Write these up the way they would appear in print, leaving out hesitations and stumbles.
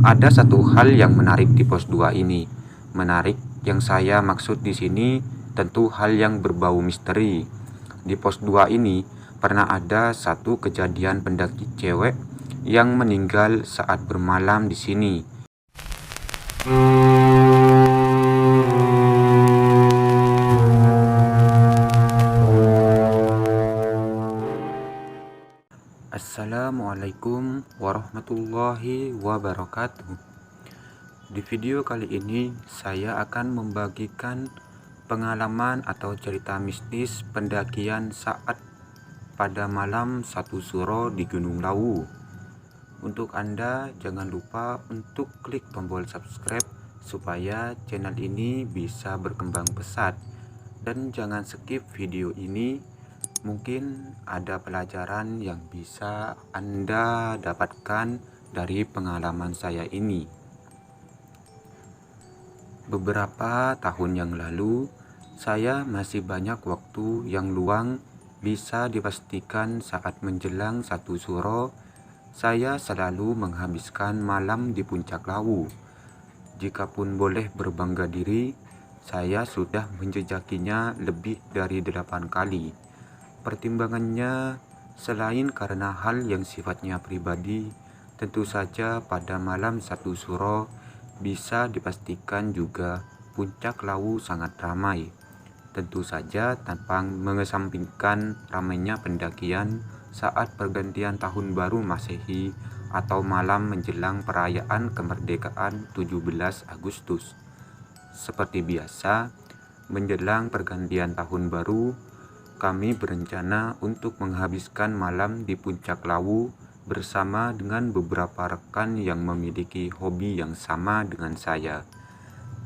Ada satu hal yang menarik di pos 2 ini. Menarik yang saya maksud di sini tentu hal yang berbau misteri. Di pos 2 ini pernah ada satu kejadian pendaki cewek yang meninggal saat bermalam di sini. Assalamualaikum warahmatullahi wabarakatuh. Di video kali ini saya akan membagikan pengalaman atau cerita mistis pendakian saat pada malam 1 Suro di Gunung Lawu. Untuk Anda jangan lupa untuk klik tombol subscribe supaya channel ini bisa berkembang pesat, dan jangan skip video ini. Mungkin ada pelajaran yang bisa Anda dapatkan dari pengalaman saya ini. Beberapa tahun yang lalu, saya masih banyak waktu yang luang. Bisa dipastikan saat menjelang 1 Suro, saya selalu menghabiskan malam di puncak Lawu. Jikapun boleh berbangga diri, saya sudah menjejakinya lebih dari 8 kali. Pertimbangannya, selain karena hal yang sifatnya pribadi, tentu saja pada malam 1 Suro bisa dipastikan juga puncak Lawu sangat ramai. Tentu saja tanpa mengesampingkan ramainya pendakian saat pergantian tahun baru Masehi atau malam menjelang perayaan kemerdekaan 17 Agustus. Seperti biasa, menjelang pergantian tahun baru, kami berencana untuk menghabiskan malam di puncak Lawu bersama dengan beberapa rekan yang memiliki hobi yang sama dengan saya.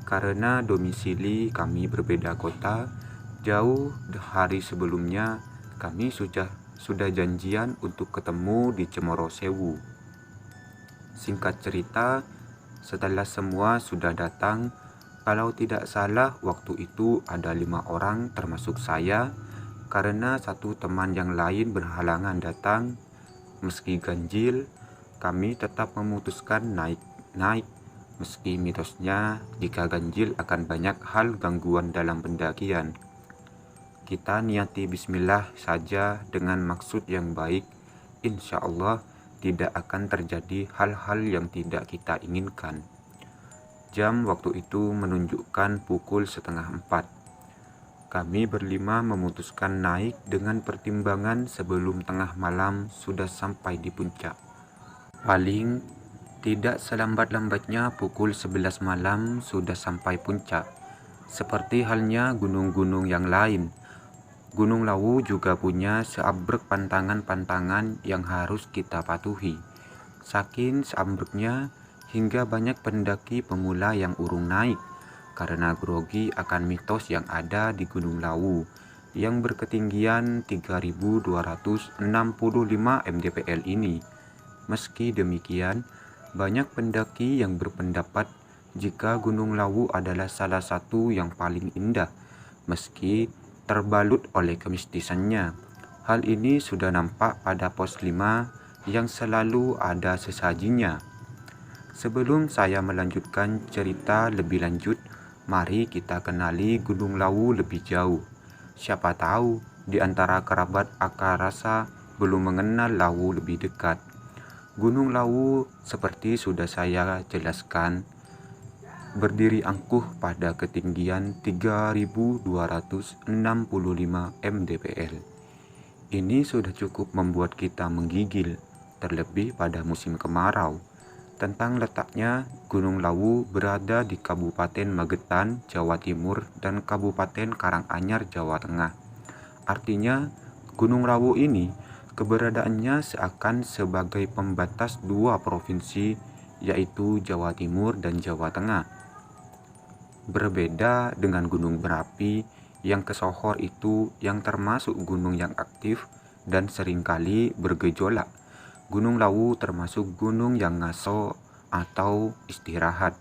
Karena domisili kami berbeda kota, jauh hari sebelumnya kami sudah janjian untuk ketemu di Cemoro Sewu. Singkat cerita, setelah semua sudah datang, kalau tidak salah waktu itu ada 5 orang termasuk saya. Karena satu teman yang lain berhalangan datang, meski ganjil, kami tetap memutuskan naik. Meski mitosnya jika ganjil akan banyak hal gangguan dalam pendakian. Kita niati bismillah saja dengan maksud yang baik. Insya Allah tidak akan terjadi hal-hal yang tidak kita inginkan. Jam waktu itu menunjukkan pukul 3:30. Kami berlima memutuskan naik dengan pertimbangan sebelum tengah malam sudah sampai di puncak. Paling tidak selambat-lambatnya pukul 11 malam sudah sampai puncak. Seperti halnya gunung-gunung yang lain, Gunung Lawu juga punya seabrek pantangan-pantangan yang harus kita patuhi. Saking seabreknya hingga banyak pendaki pemula yang urung naik karena grogi akan mitos yang ada di Gunung Lawu yang berketinggian 3.265 mdpl ini. Meski demikian, banyak pendaki yang berpendapat jika Gunung Lawu adalah salah satu yang paling indah, meski terbalut oleh kemistisannya. Hal ini sudah nampak pada pos 5 yang selalu ada sesajinya. Sebelum saya melanjutkan cerita lebih lanjut, mari kita kenali Gunung Lawu lebih jauh. Siapa tahu di antara kerabat akar rasa belum mengenal Lawu lebih dekat. Gunung Lawu seperti sudah saya jelaskan, berdiri angkuh pada ketinggian 3.265 mdpl. Ini sudah cukup membuat kita menggigil, terlebih pada musim kemarau. Tentang letaknya, Gunung Lawu berada di Kabupaten Magetan, Jawa Timur, dan Kabupaten Karanganyar, Jawa Tengah. Artinya, Gunung Lawu ini keberadaannya seakan sebagai pembatas dua provinsi, yaitu Jawa Timur dan Jawa Tengah. Berbeda dengan Gunung Merapi yang kesohor itu yang termasuk gunung yang aktif dan seringkali bergejolak. Gunung Lawu termasuk gunung yang ngaso atau istirahat.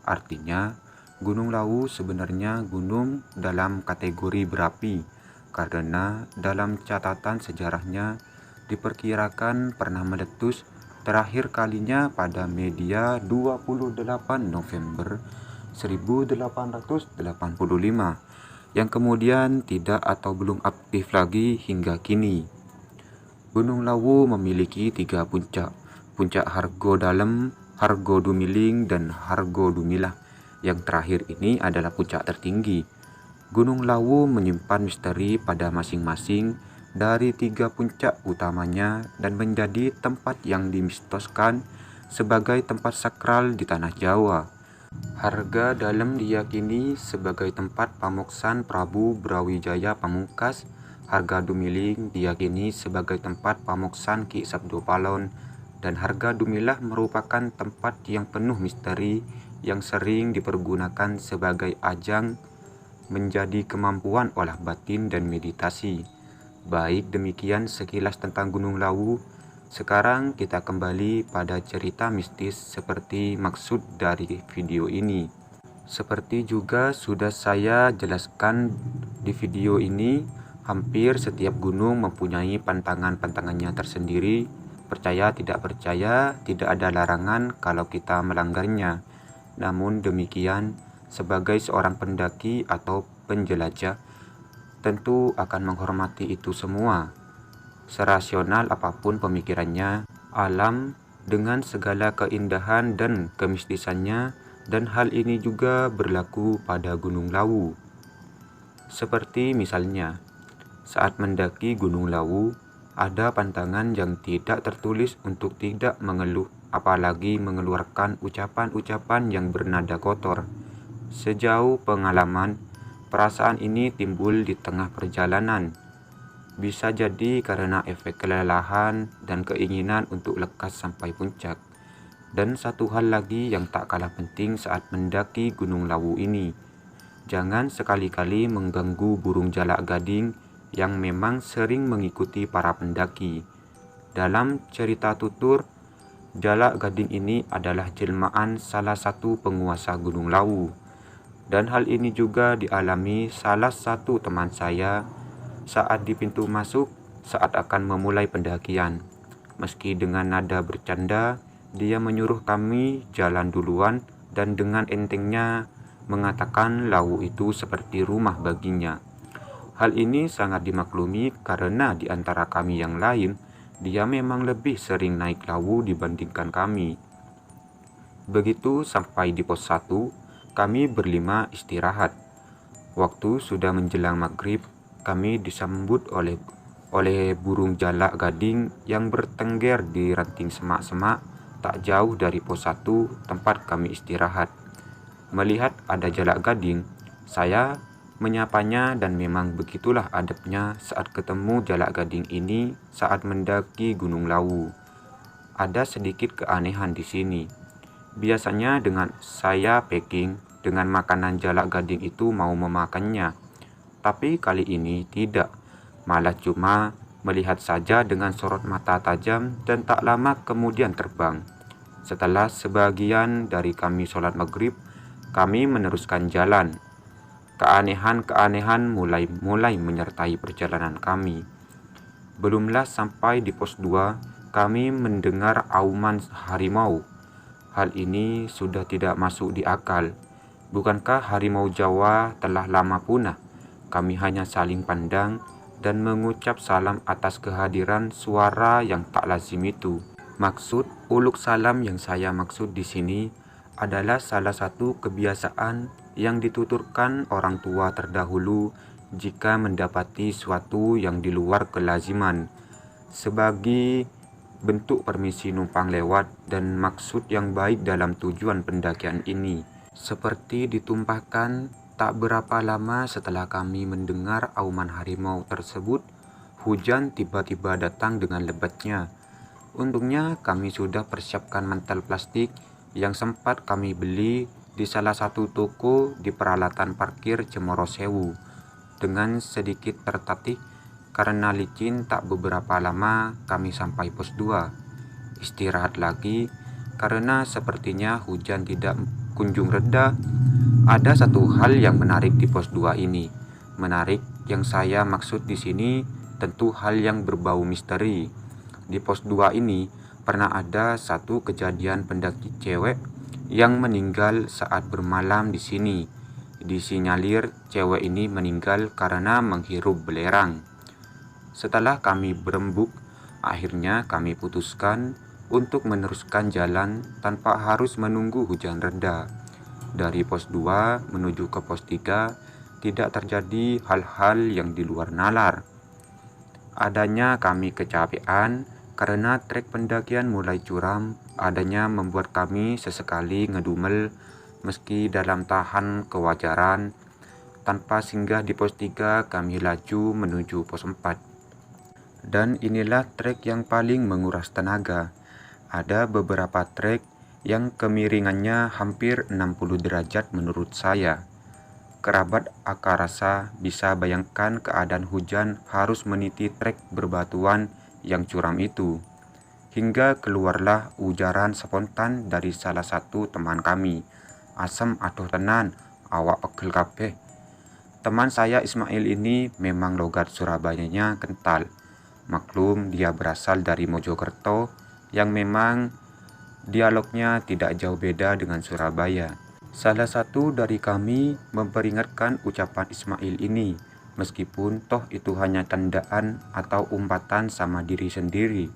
Artinya, Gunung Lawu sebenarnya gunung dalam kategori berapi, karena dalam catatan sejarahnya diperkirakan pernah meletus terakhir kalinya pada media 28 November 1885, yang kemudian tidak atau belum aktif lagi hingga kini. Gunung Lawu memiliki 3 puncak, Puncak Hargo Dalem, Hargo Dumiling, dan Hargo Dumilah. Yang terakhir ini adalah puncak tertinggi. Gunung Lawu menyimpan misteri pada masing-masing dari 3 puncak utamanya dan menjadi tempat yang dimistoskan sebagai tempat sakral di tanah Jawa. Harga Dalem diyakini sebagai tempat pamoksan Prabu Brawijaya Pamungkas. Harga Dumiling diyakini sebagai tempat pamoksan Ki Sabdo Palon, dan Harga Dumilah merupakan tempat yang penuh misteri yang sering dipergunakan sebagai ajang menjadi kemampuan olah batin dan meditasi. Baik demikian sekilas tentang Gunung Lawu. Sekarang kita kembali pada cerita mistis seperti maksud dari video ini. Seperti juga sudah saya jelaskan di video ini, hampir setiap gunung mempunyai pantangan-pantangannya tersendiri. Percaya tidak percaya, tidak ada larangan kalau kita melanggarnya. Namun demikian, sebagai seorang pendaki atau penjelajah, tentu akan menghormati itu semua. Serasional apapun pemikirannya, alam dengan segala keindahan dan kemistisannya, dan hal ini juga berlaku pada Gunung Lawu. Seperti misalnya, saat mendaki Gunung Lawu, ada pantangan yang tidak tertulis untuk tidak mengeluh, apalagi mengeluarkan ucapan-ucapan yang bernada kotor. Sejauh pengalaman, perasaan ini timbul di tengah perjalanan. Bisa jadi karena efek kelelahan dan keinginan untuk lekas sampai puncak. Dan satu hal lagi yang tak kalah penting saat mendaki Gunung Lawu ini, jangan sekali-kali mengganggu burung jalak gading yang memang sering mengikuti para pendaki. Dalam cerita tutur, jalak gading ini adalah jelmaan salah satu penguasa Gunung Lawu. Dan hal ini juga dialami salah satu teman saya saat di pintu masuk saat akan memulai pendakian. Meski dengan nada bercanda, dia menyuruh kami jalan duluan dan dengan entengnya mengatakan Lawu itu seperti rumah baginya. Hal ini sangat dimaklumi karena di antara kami yang lain, dia memang lebih sering naik Lawu dibandingkan kami. Begitu sampai di pos 1, kami berlima istirahat. Waktu sudah menjelang maghrib, kami disambut oleh burung jalak gading yang bertengger di ranting semak-semak tak jauh dari pos 1 tempat kami istirahat. Melihat ada jalak gading, saya menyapanya dan memang begitulah adabnya saat ketemu jalak gading ini saat mendaki Gunung Lawu. Ada sedikit keanehan di sini. Biasanya dengan saya packing dengan makanan jalak gading itu mau memakannya, tapi kali ini tidak, malah cuma melihat saja dengan sorot mata tajam dan tak lama kemudian terbang. Setelah sebagian dari kami sholat maghrib, kami meneruskan jalan. Keanehan-keanehan mulai menyertai perjalanan kami. Belumlah sampai di pos 2, kami mendengar auman harimau. Hal ini sudah tidak masuk di akal. Bukankah harimau Jawa telah lama punah? Kami hanya saling pandang dan mengucap salam atas kehadiran suara yang tak lazim itu. Maksud uluk salam yang saya maksud di sini adalah salah satu kebiasaan yang dituturkan orang tua terdahulu jika mendapati suatu yang di luar kelaziman, sebagai bentuk permisi numpang lewat dan maksud yang baik dalam tujuan pendakian ini. Seperti ditumpahkan, tak berapa lama setelah kami mendengar auman harimau tersebut, hujan tiba-tiba datang dengan lebatnya. Untungnya kami sudah persiapkan mantel plastik yang sempat kami beli di salah satu toko di peralatan parkir Cemoro Sewu. Dengan sedikit tertatih karena licin, tak beberapa lama kami sampai pos 2. Istirahat lagi karena sepertinya hujan tidak kunjung reda. Ada satu hal yang menarik di pos 2 ini. Menarik yang saya maksud di sini tentu hal yang berbau misteri. Di pos 2 ini pernah ada satu kejadian pendaki cewek yang meninggal saat bermalam di sini. Disinyalir cewek ini meninggal karena menghirup belerang. Setelah kami berembuk, akhirnya kami putuskan untuk meneruskan jalan tanpa harus menunggu hujan reda. Dari pos 2 menuju ke pos 3 tidak terjadi hal-hal yang di luar nalar. Adanya kami kecapean karena trek pendakian mulai curam, adanya membuat kami sesekali ngedumel meski dalam tahan kewajaran. Tanpa singgah di pos 3 kami laju menuju pos 4. Dan inilah trek yang paling menguras tenaga. Ada beberapa trek yang kemiringannya hampir 60 derajat menurut saya. Kerabat akar rasa bisa bayangkan keadaan hujan harus meniti trek berbatuan yang curam itu. Hingga keluarlah ujaran spontan dari salah satu teman kami. "Asem atuh tenan, awak pegel kabeh." Teman saya Ismail ini memang logat Surabayanya kental. Maklum dia berasal dari Mojokerto yang memang dialognya tidak jauh beda dengan Surabaya. Salah satu dari kami memperingatkan ucapan Ismail ini, meskipun toh itu hanya candaan atau umpatan sama diri sendiri.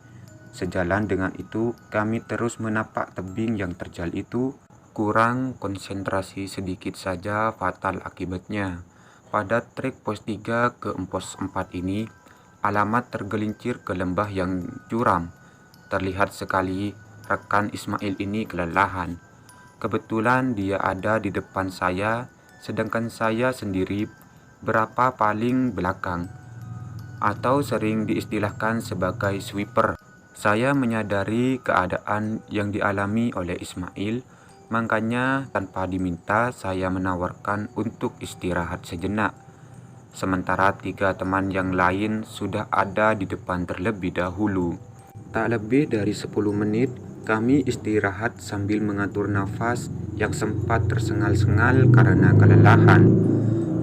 Sejalan dengan itu, kami terus menapak tebing yang terjal itu. Kurang konsentrasi sedikit saja fatal akibatnya. Pada trek pos 3 ke pos 4 ini, alamat tergelincir ke lembah yang curam. Terlihat sekali rekan Ismail ini kelelahan. Kebetulan dia ada di depan saya, sedangkan saya sendiri berapa paling belakang, atau sering diistilahkan sebagai sweeper. Saya menyadari keadaan yang dialami oleh Ismail, makanya tanpa diminta saya menawarkan untuk istirahat sejenak. Sementara 3 teman yang lain sudah ada di depan terlebih dahulu. Tak lebih dari 10 menit, kami istirahat sambil mengatur nafas yang sempat tersengal-sengal karena kelelahan.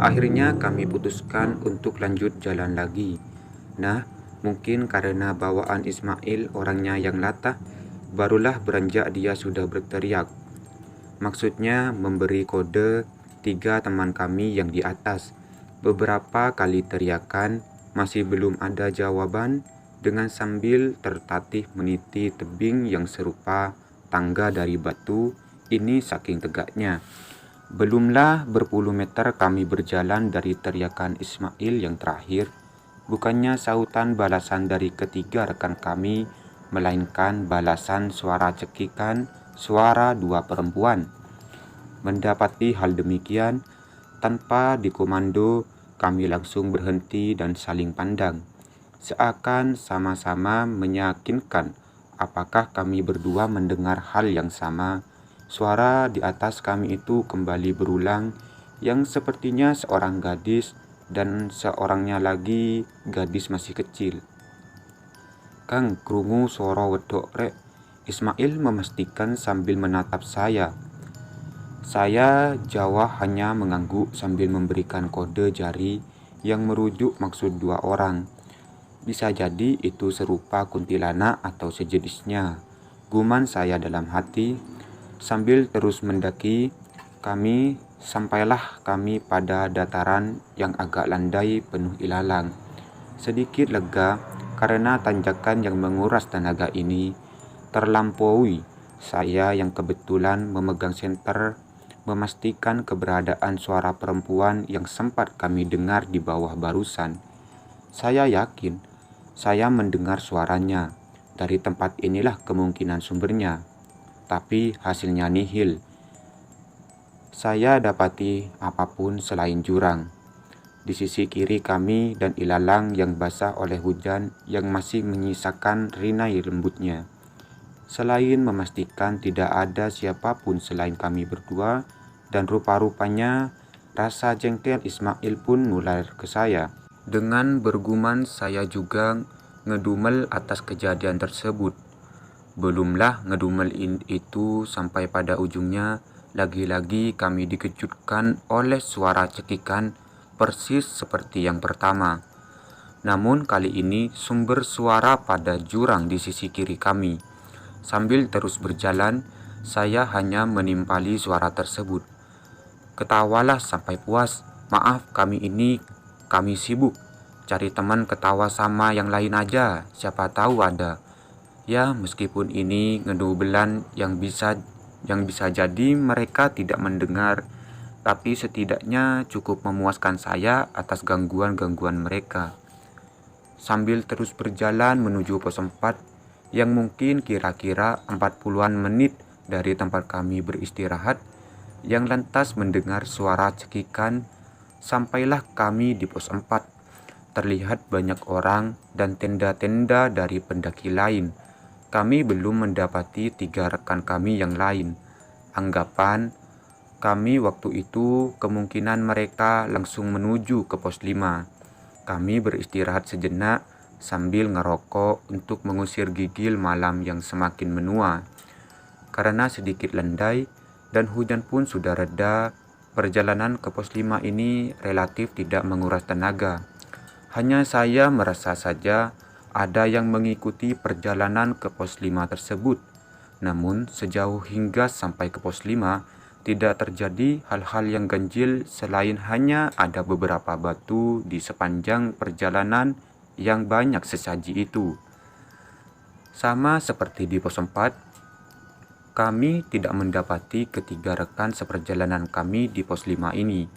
Akhirnya kami putuskan untuk lanjut jalan lagi. Nah, mungkin karena bawaan Ismail orangnya yang latah, barulah beranjak dia sudah berteriak. Maksudnya memberi kode 3 teman kami yang di atas. Beberapa kali teriakan, masih belum ada jawaban. Dengan sambil tertatih meniti tebing yang serupa tangga dari batu, ini saking tegaknya. Belumlah berpuluh meter kami berjalan dari teriakan Ismail yang terakhir, bukannya sautan balasan dari ketiga rekan kami, melainkan balasan suara cekikan, suara 2 perempuan. Mendapati hal demikian, tanpa dikomando, kami langsung berhenti dan saling pandang. Seakan sama-sama meyakinkan apakah kami berdua mendengar hal yang sama. Suara di atas kami itu kembali berulang, yang sepertinya seorang gadis dan seorangnya lagi gadis masih kecil. "Kang, krungu suara wedok rek," Ismail memastikan sambil menatap saya. Saya jawab hanya mengangguk sambil memberikan kode jari yang merujuk maksud 2 orang. Bisa jadi itu serupa kuntilanak atau sejenisnya, guman saya dalam hati. Sambil terus mendaki, sampailah kami pada dataran yang agak landai penuh ilalang. Sedikit lega karena tanjakan yang menguras tenaga ini terlampaui. Saya yang kebetulan memegang senter memastikan keberadaan suara perempuan yang sempat kami dengar di bawah barusan. Saya yakin saya mendengar suaranya. Dari tempat inilah kemungkinan sumbernya. Tapi hasilnya nihil. Saya dapati apapun selain jurang. Di sisi kiri kami dan ilalang yang basah oleh hujan yang masih menyisakan rinai lembutnya. Selain memastikan tidak ada siapapun selain kami berdua, dan rupa-rupanya rasa jengkel Ismail pun nular ke saya. Dengan bergumam saya juga ngedumel atas kejadian tersebut. Belumlah ngedumel itu sampai pada ujungnya, lagi-lagi kami dikejutkan oleh suara cekikan persis seperti yang pertama. Namun kali ini sumber suara pada jurang di sisi kiri kami. Sambil terus berjalan, saya hanya menimpali suara tersebut. Ketawalah sampai puas. Maaf, kami sibuk. Cari teman ketawa sama yang lain aja, siapa tahu ada. Ya, meskipun ini ngedobelan yang bisa jadi mereka tidak mendengar, tapi setidaknya cukup memuaskan saya atas gangguan-gangguan mereka. Sambil terus berjalan menuju pos 4 yang mungkin kira-kira 40-an menit dari tempat kami beristirahat, yang lantas mendengar suara cekikan. Sampailah kami di pos 4. Terlihat banyak orang dan tenda-tenda dari pendaki lain. Kami belum mendapati 3 rekan kami yang lain. Anggapan kami waktu itu kemungkinan mereka langsung menuju ke pos 5. Kami beristirahat sejenak sambil ngerokok untuk mengusir gigil malam yang semakin menua. Karena sedikit landai dan hujan pun sudah reda, perjalanan ke pos 5 ini relatif tidak menguras tenaga. Hanya saya merasa saja ada yang mengikuti perjalanan ke pos 5 tersebut. Namun sejauh hingga sampai ke pos 5 tidak terjadi hal-hal yang ganjil selain hanya ada beberapa batu di sepanjang perjalanan yang banyak sesaji itu. Sama seperti di pos 4, kami tidak mendapati ketiga rekan seperjalanan kami di pos 5 ini.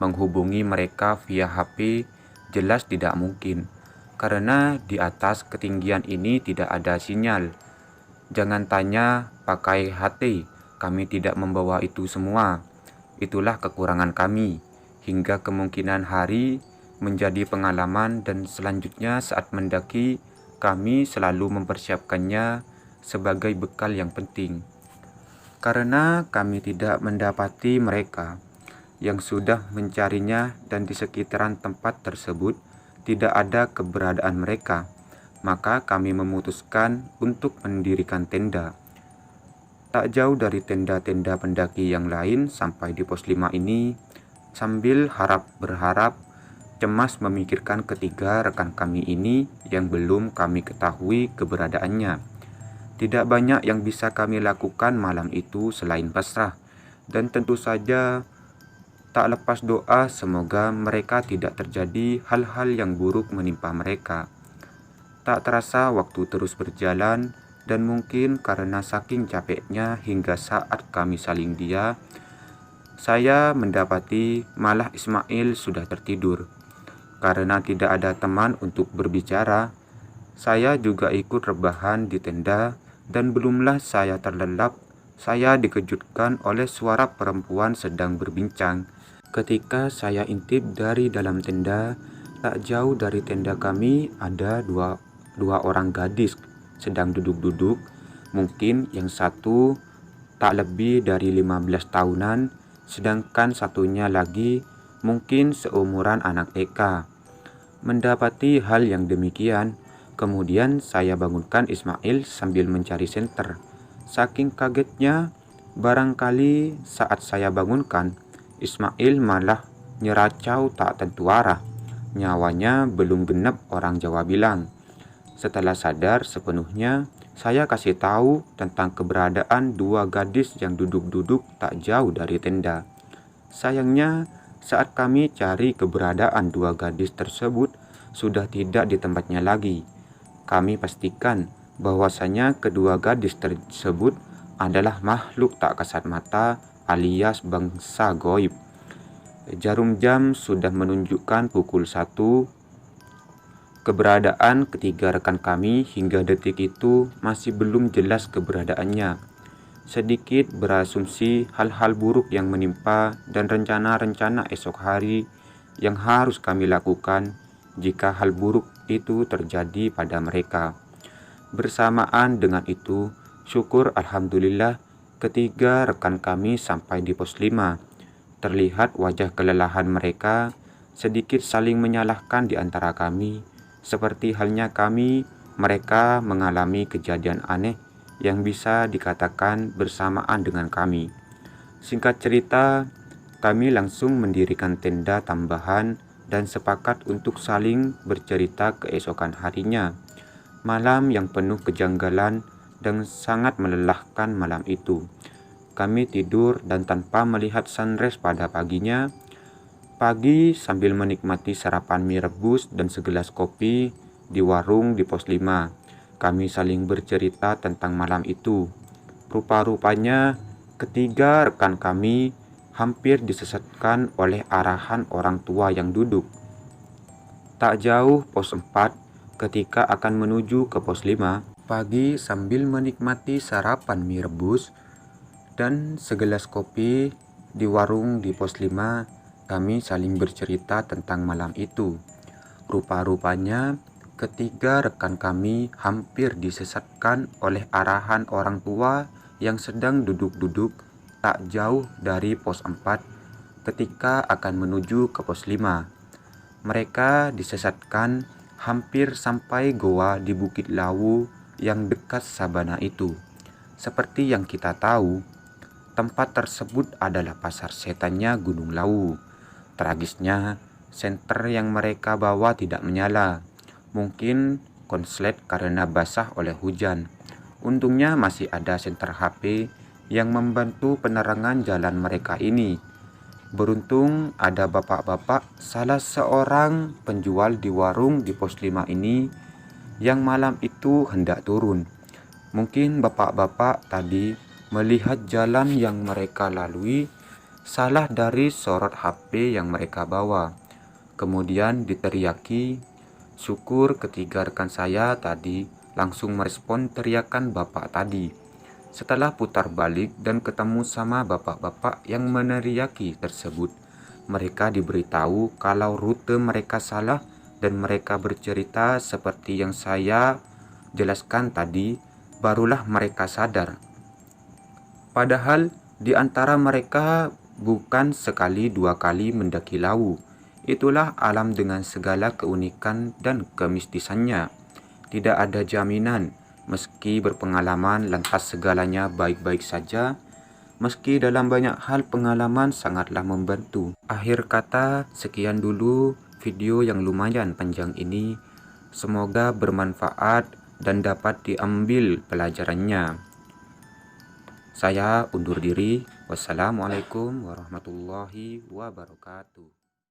Menghubungi mereka via HP jelas tidak mungkin, karena di atas ketinggian ini tidak ada sinyal. Jangan tanya pakai HT, kami tidak membawa itu semua. Itulah kekurangan kami, hingga kemungkinan hari menjadi pengalaman dan selanjutnya saat mendaki, kami selalu mempersiapkannya sebagai bekal yang penting. Karena kami tidak mendapati mereka yang sudah mencarinya dan di sekitaran tempat tersebut tidak ada keberadaan mereka, maka kami memutuskan untuk mendirikan tenda. Tak jauh dari tenda-tenda pendaki yang lain sampai di pos 5 ini, sambil berharap cemas memikirkan ketiga rekan kami ini yang belum kami ketahui keberadaannya. Tidak banyak yang bisa kami lakukan malam itu selain pasrah, dan tentu saja tak lepas doa semoga mereka tidak terjadi hal-hal yang buruk menimpa mereka. Tak terasa waktu terus berjalan, dan mungkin karena saking capeknya hingga saat kami saling dia, saya mendapati malah Ismail sudah tertidur. Karena tidak ada teman untuk berbicara, saya juga ikut rebahan di tenda, dan belumlah saya terlelap, saya dikejutkan oleh suara perempuan sedang berbincang. Ketika saya intip dari dalam tenda, tak jauh dari tenda kami ada dua orang gadis sedang duduk-duduk. Mungkin yang satu tak lebih dari 15 tahunan, sedangkan satunya lagi mungkin seumuran anak TK. Mendapati hal yang demikian, kemudian saya bangunkan Ismail sambil mencari senter. Saking kagetnya, barangkali saat saya bangunkan, Ismail malah nyeracau tak tentu arah. Nyawanya belum genap, orang Jawa bilang. Setelah sadar sepenuhnya, saya kasih tahu tentang keberadaan dua gadis yang duduk-duduk tak jauh dari tenda. Sayangnya, saat kami cari keberadaan dua gadis tersebut, sudah tidak di tempatnya lagi. Kami pastikan bahwasanya kedua gadis tersebut adalah makhluk tak kasat mata alias bangsa goib. Jarum jam sudah menunjukkan pukul 1. Keberadaan ketiga rekan kami hingga detik itu masih belum jelas keberadaannya. Sedikit berasumsi hal-hal buruk yang menimpa dan rencana-rencana esok hari yang harus kami lakukan jika hal buruk itu terjadi pada mereka. Bersamaan dengan itu, syukur alhamdulillah ketiga rekan kami sampai di pos 5. Terlihat wajah kelelahan mereka, sedikit saling menyalahkan di antara kami. Seperti halnya kami, mereka mengalami kejadian aneh yang bisa dikatakan bersamaan dengan kami. Singkat cerita, kami langsung mendirikan tenda tambahan dan sepakat untuk saling bercerita keesokan harinya. Malam yang penuh kejanggalan dan sangat melelahkan malam itu. Kami tidur dan tanpa melihat sunrise pada paginya. Pagi sambil menikmati sarapan mie rebus dan segelas kopi di warung di pos 5. Kami saling bercerita tentang malam itu. Rupa-rupanya ketiga rekan kami hampir disesatkan oleh arahan orang tua yang duduk tak jauh pos 4 ketika akan menuju ke pos 5. Pagi sambil menikmati sarapan mie rebus dan segelas kopi di warung di pos 5, kami saling bercerita tentang malam itu. Rupa-rupanya ketiga rekan kami hampir disesatkan oleh arahan orang tua yang sedang duduk-duduk tak jauh dari pos 4 ketika akan menuju ke pos 5. Mereka disesatkan hampir sampai goa di Bukit Lawu yang dekat Sabana itu. Seperti yang kita tahu, tempat tersebut adalah pasar setannya Gunung Lawu. Tragisnya, senter yang mereka bawa tidak menyala. Mungkin konslet karena basah oleh hujan. Untungnya masih ada senter HP yang membantu penerangan jalan mereka ini. Beruntung ada bapak-bapak salah seorang penjual di warung di pos 5 ini yang malam itu hendak turun. Mungkin bapak-bapak tadi melihat jalan yang mereka lalui salah dari sorot HP yang mereka bawa. Kemudian diteriaki. Syukur ketiga rekan saya tadi langsung merespon teriakan bapak tadi. Setelah putar balik dan ketemu sama bapak-bapak yang meneriaki tersebut, mereka diberitahu kalau rute mereka salah dan mereka bercerita seperti yang saya jelaskan tadi. Barulah mereka sadar. Padahal di antara mereka bukan sekali dua kali mendaki Lawu. Itulah alam dengan segala keunikan dan kemistisannya. Tidak ada jaminan, meski berpengalaman lantas segalanya baik-baik saja. Meski dalam banyak hal pengalaman sangatlah membantu. Akhir kata, sekian dulu video yang lumayan panjang ini. Semoga bermanfaat dan dapat diambil pelajarannya. Saya undur diri. Wassalamualaikum warahmatullahi wabarakatuh.